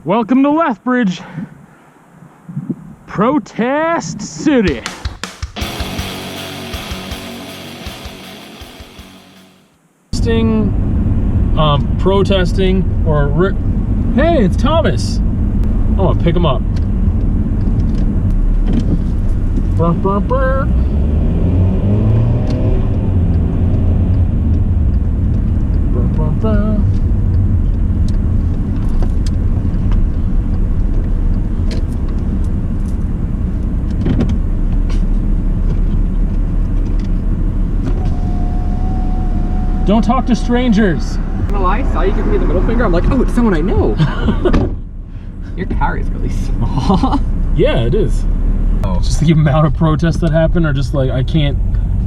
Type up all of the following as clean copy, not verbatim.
Welcome to Lethbridge, Protest City. Protesting, or hey, it's Thomas. I'm gonna pick him up. Burr, burr, burr. Burr, burr, burr. Don't talk to strangers. Well, I saw you give me the middle finger. I'm like, oh, it's someone I know. Your car is really small. Yeah, it is. Oh. Just the amount of protests that happen are just like, I can't,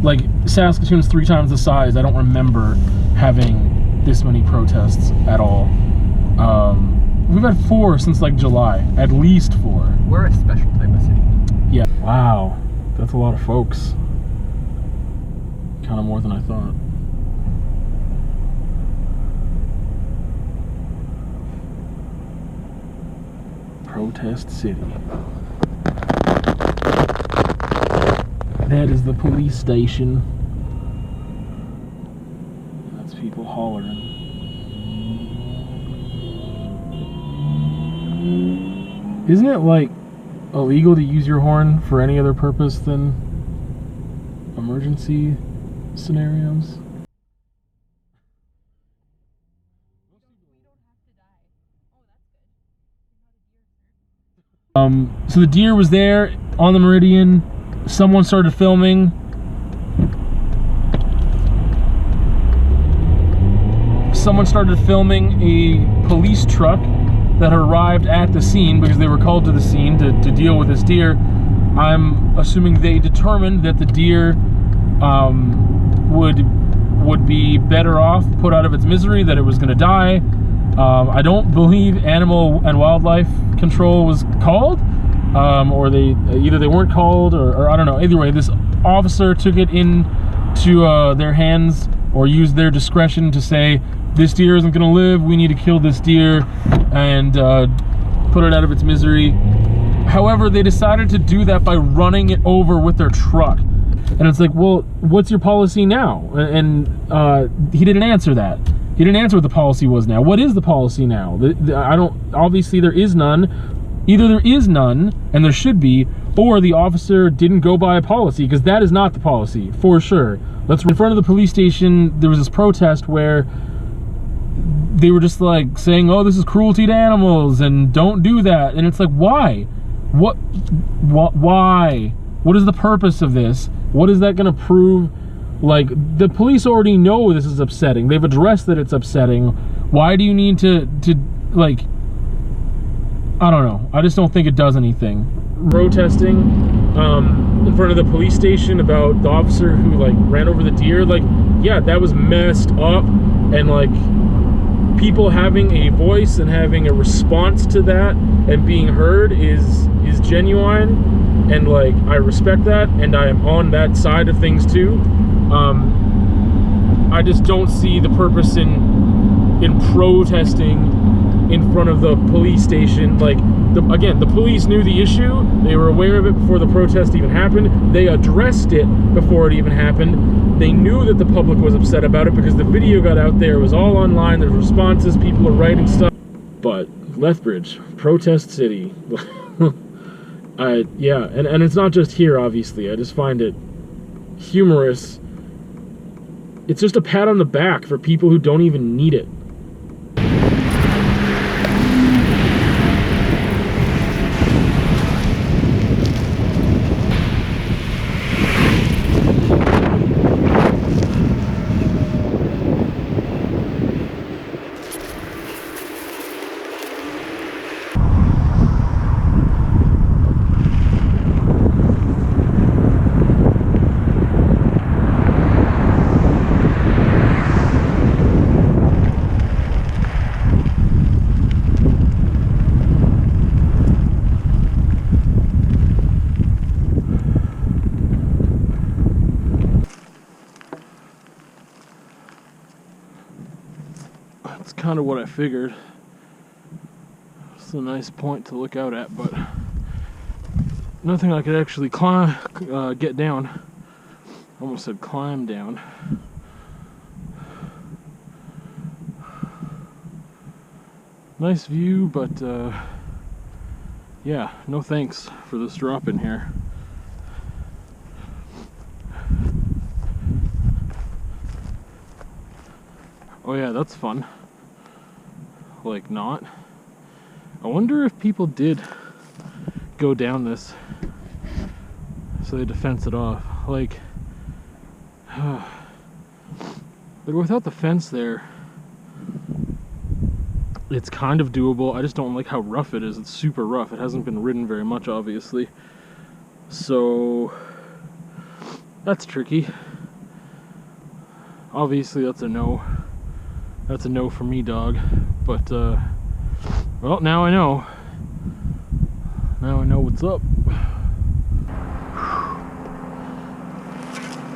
like, Saskatoon's 3 times the size. I don't remember having this many protests at all. We've had 4 since like July, at least 4. We're a special type of city. Yeah. Wow, that's a lot of folks. Kind of more than I thought. Protest City. That is the police station. That's people hollering. Isn't it like illegal to use your horn for any other purpose than emergency scenarios? So the deer was there on the meridian. Someone started filming. Someone started filming a police truck that arrived at the scene because they were called to the scene to deal with this deer. I'm assuming they determined that the deer would be better off put out of its misery, that it was going to die. I don't believe Animal and Wildlife Control was called, or either they weren't called, or I don't know. Either way, this officer took it into their hands, or used their discretion to say, this deer isn't going to live, we need to kill this deer and put it out of its misery. However, they decided to do that by running it over with their truck. And it's like, well, what's your policy now? And he didn't answer that. He didn't answer what the policy was now. What is the policy now? Obviously there is none. Either there is none, and there should be, or the officer didn't go by a policy, because that is not the policy, for sure. In front of the police station, there was this protest where they were just like saying, oh, this is cruelty to animals, and don't do that. And it's like, why? Why? What is the purpose of this? What is that gonna prove? Like, the police already know this is upsetting. They've addressed that it's upsetting. Why do you need to like, I don't know. I just don't think it does anything. Protesting in front of the police station about the officer who like ran over the deer. Like, yeah, that was messed up. And like, people having a voice and having a response to that and being heard is genuine. And like, I respect that, and I am on that side of things too. I just don't see the purpose in protesting in front of the police station. Like, again, the police knew the issue. They were aware of it before the protest even happened. They addressed it before it even happened. They knew that the public was upset about it because the video got out there. It was all online. There's responses. People are writing stuff. But Lethbridge, Protest City. Yeah, and it's not just here, obviously. I just find it humorous. It's just a pat on the back for people who don't even need it. That's kind of what I figured. It's a nice point to look out at, but nothing I could actually get down. Almost said climb down. Nice view, but yeah, no thanks for this drop in here. Oh yeah, that's fun. Like not. I wonder if people did go down this so they had to fence it off. Like without the fence there, it's kind of doable. I just don't like how rough it is. It's super rough. It hasn't been ridden very much, obviously. So that's tricky. Obviously that's a no. That's a no for me, dog. But well, now I know. Now I know what's up.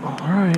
All right.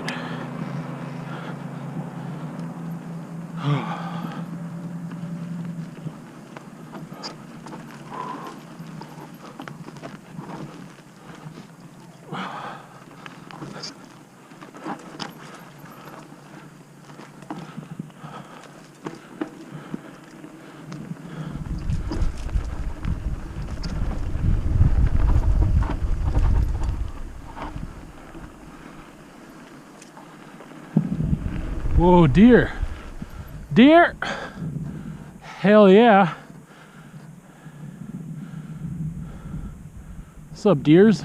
Whoa, deer. Deer! Hell yeah. What's up, deers?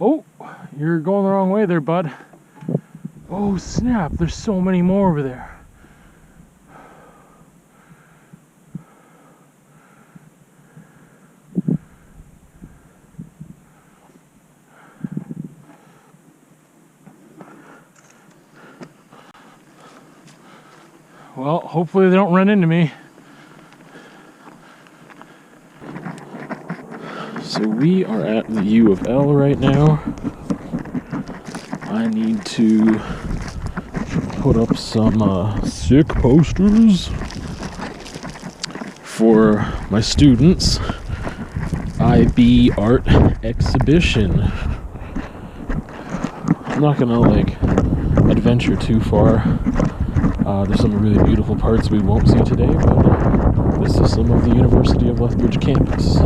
Oh, you're going the wrong way there, bud. Oh, snap. There's so many more over there. Well, hopefully they don't run into me. So we are at the U of L right now. I need to put up some sick posters for my students' IB art exhibition. I'm not gonna like adventure too far. There's some really beautiful parts we won't see today, but this is some of the University of Lethbridge campus.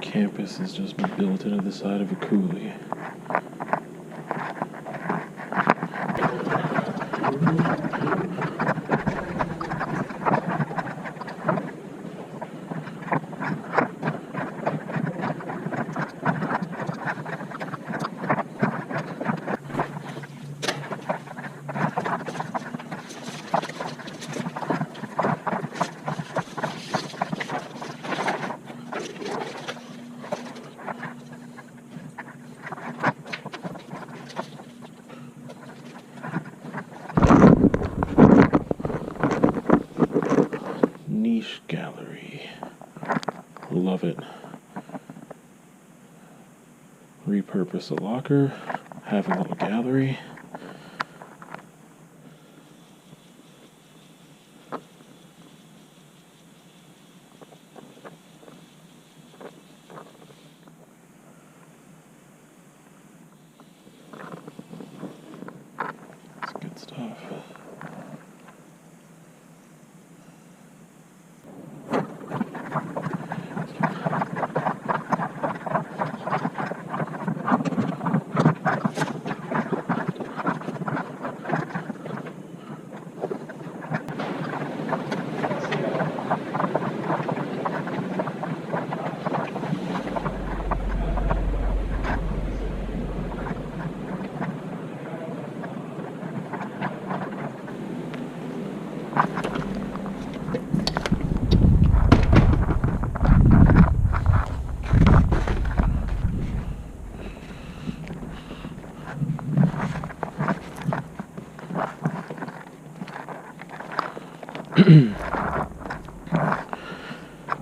Campus has just been built into the side of a coulee. Niche gallery. Love it. Repurpose a locker, have a little gallery. It's good stuff.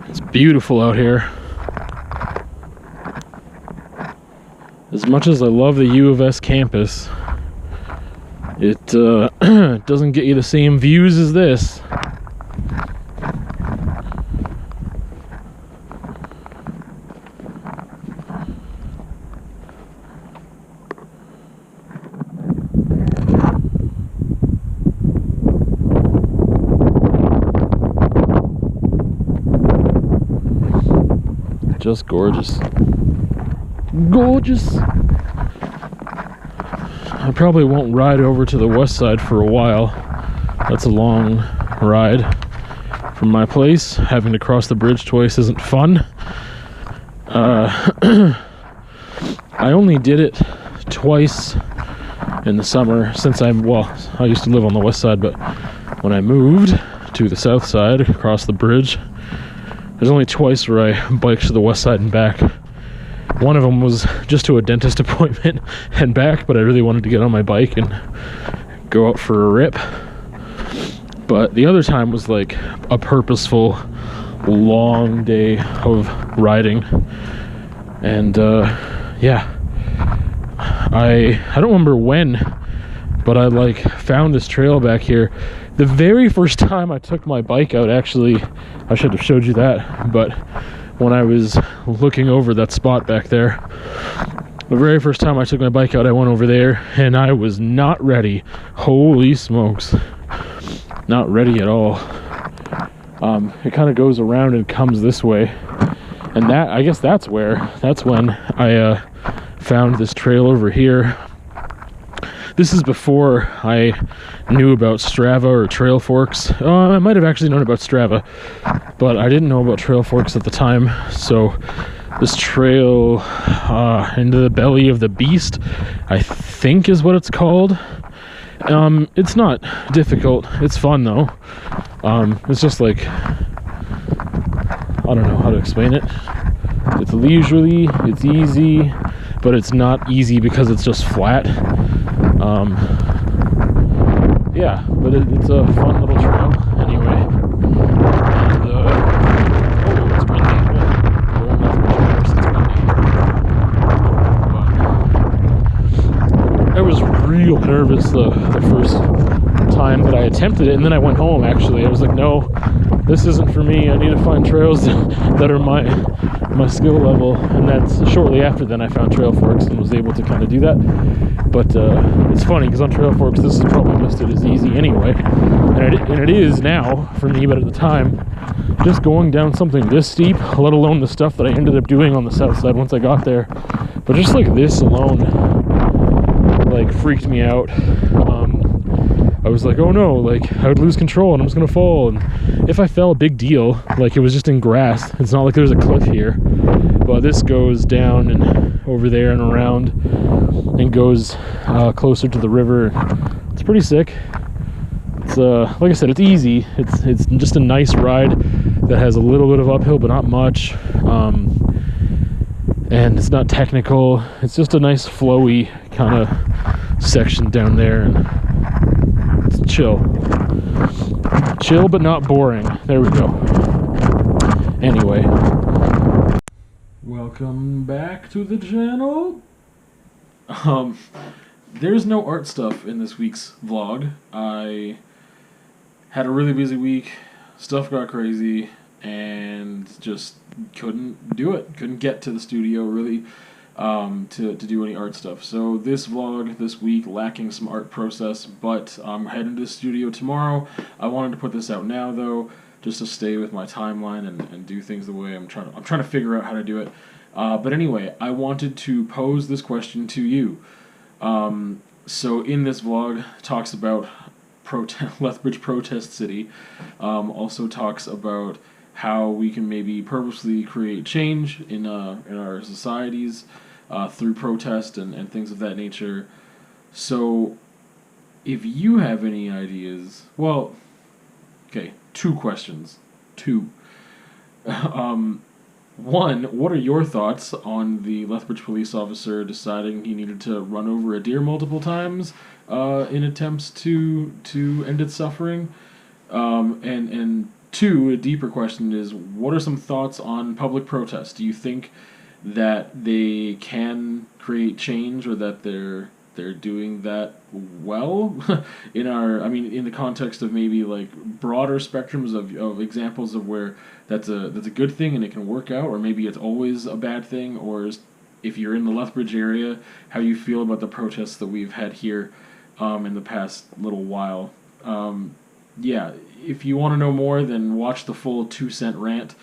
It's beautiful out here. As much as I love the U of S campus, it doesn't get you the same views as this. Just gorgeous. Gorgeous. I probably won't ride over to the west side for a while. That's a long ride from my place. Having to cross the bridge twice isn't fun. I only did it twice in the summer since I used to live on the west side, but when I moved to the south side across the bridge, there's only twice where I biked to the west side and back. One of them was just to a dentist appointment and back, but I really wanted to get on my bike and go out for a rip. But the other time was like a purposeful long day of riding. And yeah, I don't remember when, but I like found this trail back here. The very first time I took my bike out, actually, I should have showed you that, but when I was looking over that spot back there, the very first time I took my bike out, I went over there and I was not ready. Holy smokes. Not ready at all. It kind of goes around and comes this way. And I guess that's when I found this trail over here. This is before I knew about STRAVA or trail forks. I might have actually known about STRAVA, but I didn't know about trail forks at the time. So this trail into the belly of the beast, I think is what it's called. It's not difficult. It's fun though. It's just like, I don't know how to explain it. It's leisurely, it's easy, but it's not easy because it's just flat. Yeah, but it's a fun little trail anyway. And, it's windy. I was real nervous the first time that I attempted it, and then I went home actually. I was like, no, this isn't for me. I need to find trails that are my skill level. And that's shortly after then I found trail forks and was able to kind of do that. But it's funny because on trail forks this is probably listed as easy anyway, and it is now for me, but at the time just going down something this steep, let alone the stuff that I ended up doing on the south side once I got there, but just like this alone like freaked me out. I was like, oh no, like I would lose control and I'm just gonna fall, and if I fell, big deal. Like it was just in grass, it's not like there's a cliff here, but this goes down and over there and around and goes closer to the river. It's pretty sick. It's like I said, it's easy. It's just a nice ride that has a little bit of uphill but not much, and it's not technical. It's just a nice flowy kind of section down there, and it's chill but not boring. There we go. Anyway, welcome back to the channel. There's no art stuff in this week's vlog. I had a really busy week, stuff got crazy, and just couldn't do it. Couldn't get to the studio really to do any art stuff. So this vlog this week lacking some art process, but I'm heading to the studio tomorrow. I wanted to put this out now though, just to stay with my timeline and do things the way I'm trying to figure out how to do it. But anyway, I wanted to pose this question to you. So in this vlog, talks about Lethbridge Protest City, also talks about how we can maybe purposely create change in our societies through protest and things of that nature. So if you have any ideas, well, okay, two questions. One, what are your thoughts on the Lethbridge police officer deciding he needed to run over a deer multiple times in attempts to end its suffering? And two, a deeper question is, what are some thoughts on public protest? Do you think that they can create change, or that they're doing that well in the context of maybe like broader spectrums of examples of where that's a good thing and it can work out, or maybe it's always a bad thing, or if you're in the Lethbridge area, how you feel about the protests that we've had here in the past little while. Yeah, if you want to know more, then watch the full 2 cent rant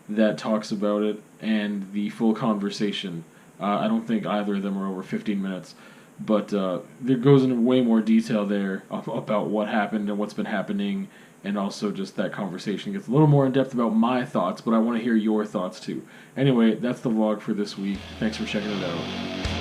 that talks about it and the full conversation. I don't think either of them are over 15 minutes, but there goes into way more detail there about what happened and what's been happening, and also just that conversation gets a little more in depth about my thoughts, but I want to hear your thoughts too. Anyway, that's the vlog for this week. Thanks for checking it out.